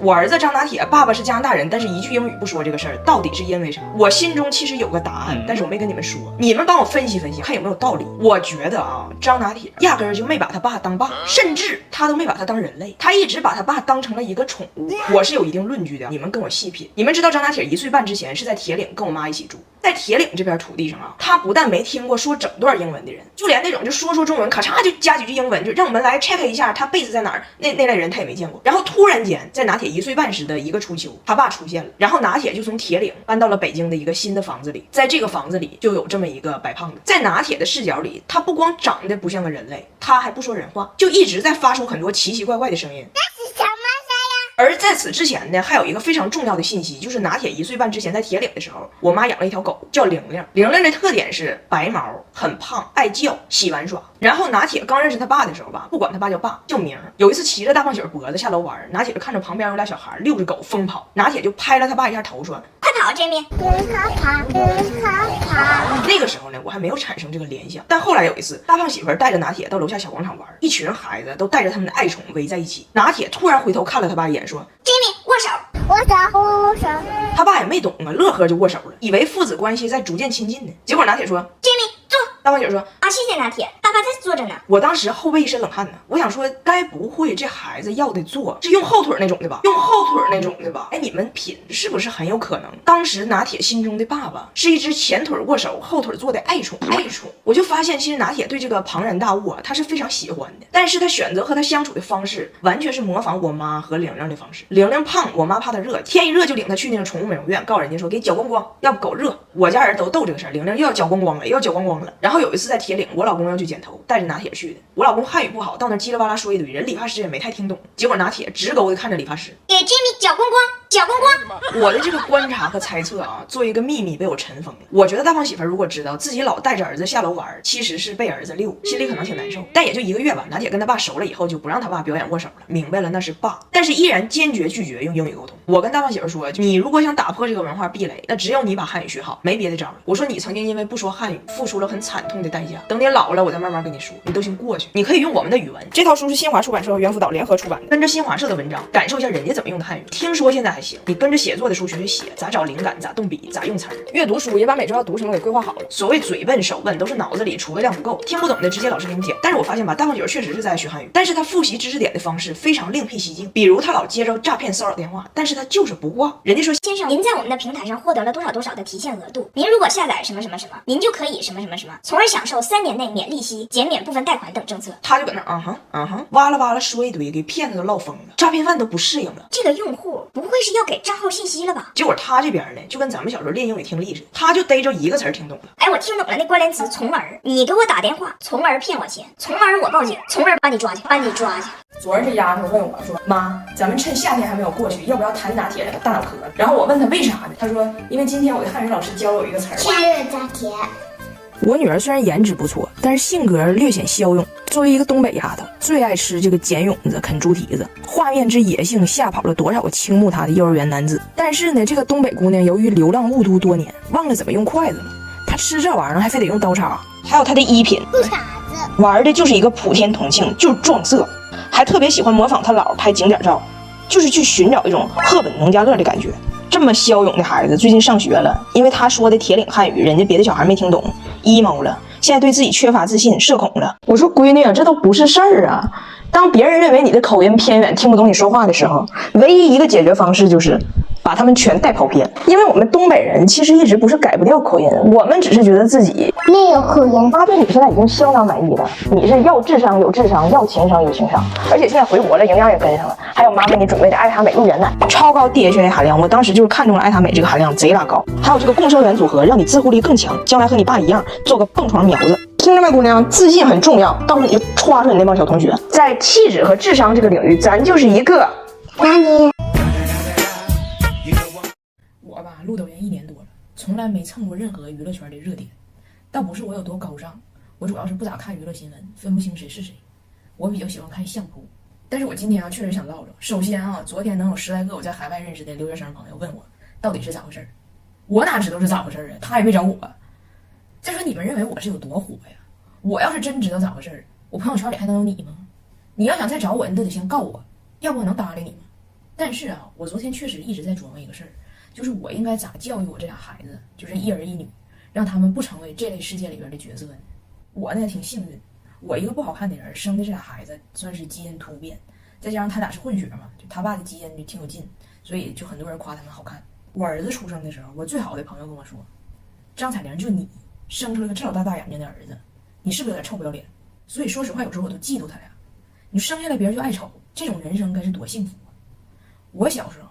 我儿子张拿铁，爸爸是加拿大人，但是一句英语不说这个事儿，到底是因为啥？我心中其实有个答案，但是我没跟你们说，你们帮我分析分析，看有没有道理。我觉得啊，张拿铁压根儿就没把他爸当爸，甚至他都没把他当人类，他一直把他爸当成了一个宠物。我是有一定论据的，你们跟我细品。你们知道张拿铁1岁半之前是在铁岭跟我妈一起住，在铁岭这边土地上啊，他不但没听过说整段英文的人，就连那种就说中文咔嚓就加几句英文，就让我们来 check 一下他 base 在哪儿，那类人他也没见过。然后突然间在拿铁1岁半时的一个初秋，他爸出现了，然后拿铁就从铁岭搬到了北京的一个新的房子里，在这个房子里就有这么一个白胖子。在拿铁的视角里，他不光长得不像个人类，他还不说人话，就一直在发出很多奇奇怪怪的声音。那是什么声呀？而在此之前呢，还有一个非常重要的信息，就是拿铁1岁半之前在铁岭的时候，我妈养了一条狗叫玲玲。玲玲的特点是白毛，很胖，爱叫，喜玩耍。然后拿铁刚认识他爸的时候吧，不管他爸叫爸，叫名。有一次骑着大胖喜脖子下楼玩，拿铁就看着旁边有俩小孩遛着狗疯跑，拿铁就拍了他爸一下头说：“快跑 ，Jimmy！” 那个时候呢，我还没有产生这个联想。但后来有一次，大胖媳妇带着拿铁到楼下小广场玩，一群孩子都带着他们的爱宠围在一起。拿铁突然回头看了他爸一眼，说 ：“Jimmy，握手，握手。”他爸也没懂啊，乐呵就握手了，以为父子关系在逐渐亲近呢。结果拿铁说 ：“Jimmy，坐。”大胖媳妇说：“啊，谢谢拿铁，爸爸在坐着呢。”我当时后背一身冷汗呢，我想说，该不会这孩子要的坐是用后腿那种的吧？用后腿那种的吧？哎，你们品是不是很有可能？当时拿铁心中的爸爸是一只前腿握手、后腿坐的爱宠。我就发现，其实拿铁对这个庞然大物啊，他是非常喜欢的，但是他选择和他相处的方式，完全是模仿我妈和玲玲的方式。玲玲胖，我妈怕她热，天一热就领她去那个宠物美容院，告诉人家说给搅光光，要不狗热。我家人都逗这个事儿，玲玲又要搅光光了，又要搅光光了。然后有一次在铁岭，我老公要去剪头，带着拿铁去的。我老公汉语不好，到那叽里哇啦说一堆，人理发师也没太听懂。结果拿铁直勾的看着理发师，给 Jimmy 搅光光，搅光光。我的这个观察和猜测啊，做一个秘密被我尘封了。我觉得大胖媳妇如果知道自己老带着儿子下楼玩，其实是被儿子溜，心里可能挺难受。但也就1个月吧，拿铁跟他爸熟了以后，就不让他爸表演握手了，明白了那是爸，但是依然坚决拒绝用英语沟通。我跟大胖媳妇说，你如果想打破这个文化壁垒，那只有你把汉语学好，没别的招了。我说你曾经因为不说汉语付出了很惨痛的代价，等你老了我再慢慢跟你说，你都先过去。你可以用我们的语文。这套书是新华出版社和猿辅导联合出版的，跟着新华社的文章感受一下人家怎么用的汉语。听说现在还行，你跟着写作的书学学写，咋找灵感，咋动笔，咋用词儿。阅读书也把每周要读什么给规划好了。所谓嘴笨手笨都是脑子里储备量不够，听不懂的直接老师给你讲。但是我发现吧，大胖姐确实是在学汉语，但是他复习知识点的方式非常另辟蹊径。比如他老接着诈骗骚扰电话，但是他就是不挂。人家说先生，您在我们的平台上获得了多少多少的提现额度，您如果下载什么什么什么，您就可以什么什么什么，从而享受3年内免利息、减免部分贷款等政策。他就搁那哇啦哇啦说一堆，给骗子都唠疯了，诈骗犯都不适应了。这个用户不会是要给账号信息了吧？结果他这边呢，就跟咱们小时候练英语听力似的，他就逮着一个词儿听懂了。哎，我听懂了那关联词从而，你给我打电话，从而骗我钱，从而我报警，从而把你抓去。昨儿这丫头问我说：“妈，咱们趁夏天还没有过去，要不要谈拿铁那个大脑壳？”然后我问她为啥呢？她说：“因为今天我的汉语老师教我一个词儿。”天热扎铁。我女儿虽然颜值不错，但是性格略显骁勇。作为一个东北丫头，最爱吃这个捡蛹子、啃猪蹄子，画面之野性吓跑了多少个倾慕她的幼儿园男子。但是呢，这个东北姑娘由于流浪雾都多年，忘了怎么用筷子了。她吃这玩意儿还非得用刀叉。还有她的衣品，不傻子，玩的就是一个普天同庆，就是撞色，还特别喜欢模仿她姥拍景点照，就是去寻找一种赫本农家乐的感觉。这么骁勇的孩子最近上学了，因为他说的铁岭汉语，人家别的小孩没听懂，emo 了，现在对自己缺乏自信，社恐了。我说闺女啊，这都不是事儿啊。当别人认为你的口音偏远，听不懂你说话的时候，唯一一个解决方式就是把他们全带跑偏。因为我们东北人其实一直不是改不掉口音，我们只是觉得自己没有口音。妈对你现在已经相当满意了，你是要智商有智商，要情商有情商，而且现在回国了，营养也跟上了，还有妈给你准备的爱塔美露原奶，超高 DHA 含量，我当时就是看中了爱塔美这个含量贼拉高，还有这个共生元组合，让你自护力更强，将来和你爸一样做个蹦床苗子。听着没，姑娘，自信很重要，到时候你就歘出你那帮小同学，在气质和智商这个领域，咱就是一个。那你我吧，录抖音1年多了，从来没蹭过任何娱乐圈的热点。倒不是我有多高尚，我主要是不咋看娱乐新闻，分不清谁是谁。我比较喜欢看相扑。但是我今天啊，确实想唠着。首先啊，昨天能有10来个我在海外认识的留学生朋友问我，到底是咋回事？我哪知道是咋回事啊？他也没找我。再说你们认为我是有多火呀？我要是真知道咋回事，我朋友圈里还能有你吗？你要想再找我，你都得先告我，要不我能搭理你吗？但是啊，我昨天确实一直在琢磨一个事儿，就是我应该咋教育我这俩孩子，就是一儿一女，让他们不成为这类世界里边的角色呢？我呢挺幸运，我一个不好看的人生的这俩孩子算是基因突变，再加上他俩是混血嘛，就他爸的基因就挺有劲，所以就很多人夸他们好看。我儿子出生的时候，我最好的朋友跟我说，张彩玲就你生出了个这老大眼睛的儿子，你是不是有点臭不要脸？所以说实话，有时候我都嫉妒他俩。你生下来别人就爱瞅，这种人生该是多幸福啊！我小时候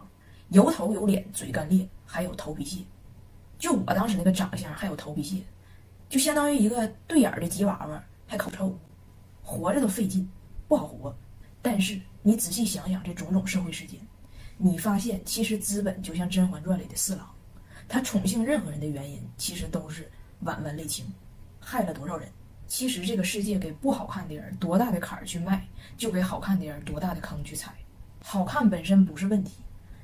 有头有脸，嘴干裂，还有头皮屑。就我当时那个长相还有头皮屑，就相当于一个对眼的吉娃娃，还口臭，活着都费劲，不好活。但是你仔细想想这种种社会事件，你发现其实资本就像《甄嬛传》里的四郎，他宠幸任何人的原因其实都是婉婉泪情，害了多少人。其实这个世界给不好看的人多大的坎儿去迈，就给好看的人多大的坑去踩。好看本身不是问题，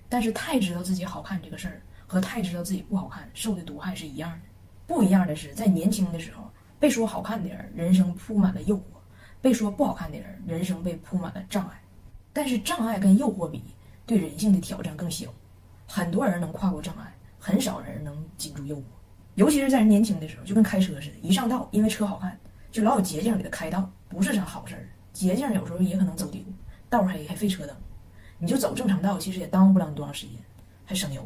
但是太知道自己好看这个事儿和太知道自己不好看受的毒害是一样的。不一样的是，在年轻的时候被说好看的人人生铺满了诱惑，被说不好看的人人生被铺满了障碍。但是障碍跟诱惑比，对人性的挑战更小，很多人能跨过障碍，很少人能禁住诱惑。尤其是在人年轻的时候，就跟开车似的，一上道因为车好看，就老有捷径给他开道，不是啥好事儿。捷径有时候也可能走丢，道黑还费车灯，你就走正常道，其实也耽误不了你多长时间，还省油。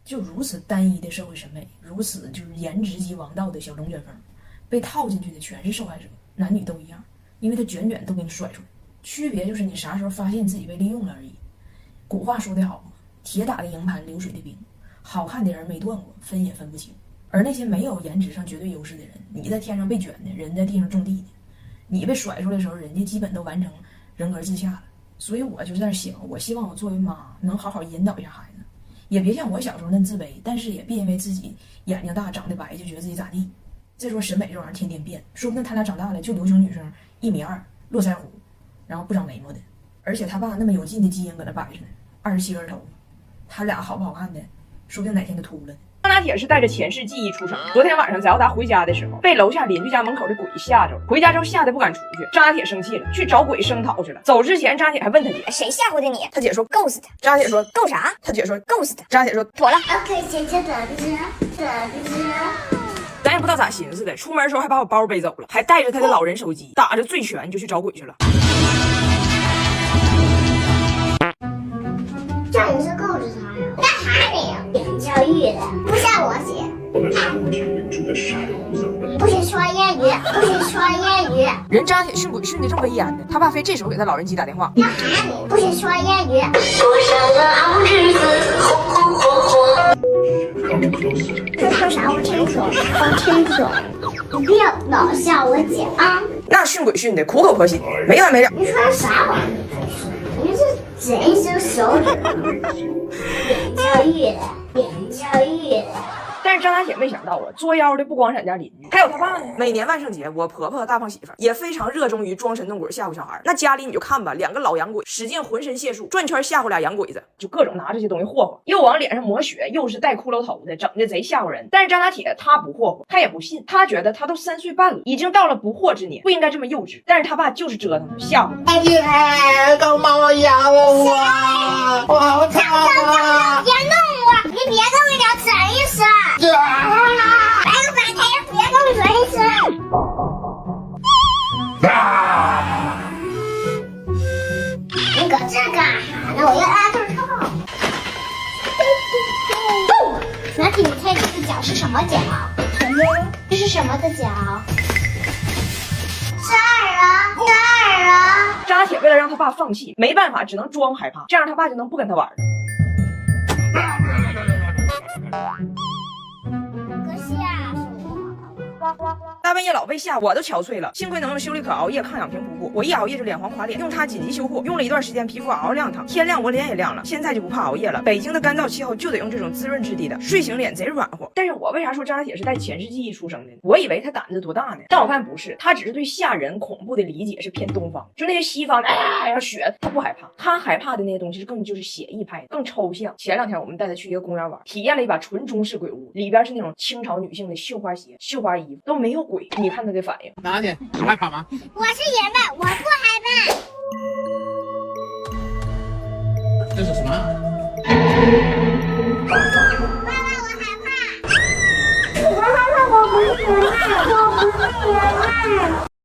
就如此单一的社会审美，如此就是颜值即王道的小龙卷风，被套进去的全是受害者，男女都一样，因为他卷卷都给你甩出来。区别就是你啥时候发现自己被利用了而已。古话说得好嘛，铁打的营盘流水的兵，好看的人没断过，分也分不清。而那些没有颜值上绝对优势的人，你在天上被卷的，人在地上种地的，你被甩出来的时候，人家基本都完成人格自洽了。所以我就在想，我希望我作为妈能好好引导一下孩子，也别像我小时候那自卑，但是也别因为自己眼睛大长得白就觉得自己咋地。再说审美这玩意儿天天变，说不定他俩长大了就流行女生1.2米，络腮胡，然后不长眉毛的。而且他爸那么有劲的基因搁那摆着呢，27根头，他俩好不好看的，说不定哪天就秃了呢。张拿铁是带着前世记忆出生。昨天晚上在奥达回家的时候，被楼下邻居家门口的鬼吓着了。回家之后吓得不敢出去，张拿铁生气了，去找鬼声讨去了。走之前，张拿铁还问他姐：“谁吓唬的你？”他姐说：“Ghost。”张拿铁说：“够啥？”他姐说：“Ghost。”张拿铁说：“妥了。OK， 姐姐等着。咱也不知道咋寻思的，出门的时候还把我包背走了，还带着他的老人手机，打着醉拳就去找鬼去了。叫你是够着他呀？干啥你呀？言教育的，不像我姐。不许说谚语，不许说谚语。人张拿铁训鬼训的正威严呢，他爸非这时候给他老人机打电话。干啥你？不许说谚语。过上了好日子，红红火火。他说啥？我听不懂，我听不懂。你不要老笑我姐啊！那训鬼训的苦口婆心，没完没了。你说啥玩意儿？你这整一只手指。言教育的，言教育的。但是张拿铁没想到啊，作妖的不光咱家邻居，还有他爸呢。每年万圣节，我婆婆和大胖媳妇也非常热衷于装神弄鬼吓唬小孩。那家里你就看吧，两个老洋鬼使劲浑身解数，转圈吓唬俩洋鬼子，就各种拿这些东西霍霍，又往脸上抹血，又是戴骷髅头的，整的贼吓唬人。但是张拿铁他不霍霍，他也不信，他觉得他都3岁半了，已经到了不惑之年，不应该这么幼稚。但是他爸就是折腾他，吓唬他。阿姐，刚帮我压了我好疼啊！别弄我，你别跟我聊整一声。来个反台，别跟我整一声。你搁这干啥呢？我要拉对套。拿起你猜这个脚是什么脚？这是什么的脚？是二啊！张拿铁为了让他爸放弃，没办法，只能装害怕，这样他爸就能不跟他玩了。可惜啊，大半夜老被吓，我都憔悴了。幸亏能用修丽可熬夜抗氧平补过，我一熬夜就脸黄垮脸，用它紧急修护，用了一段时间，皮肤嗷嗷亮堂，天亮我脸也亮了。现在就不怕熬夜了。北京的干燥气候就得用这种滋润质地的，睡醒脸贼软和。但是我为啥说张拿铁是带前世记忆出生的呢？我以为他胆子多大呢，但我发现不是，他只是对吓人恐怖的理解是偏东方，就那些西方血他不害怕，他害怕的那些东西更就是写意派，更抽象。前2天我们带他去一个公园玩，体验了一把纯中式鬼屋，里边是那种清朝女性的绣花鞋、绣花衣服，都没有鬼。你看他的反应。拿去，你害怕吗？我是爷们，我不害怕。这是什么？爸爸，我害怕。我害怕，我不是人类，我不是人类。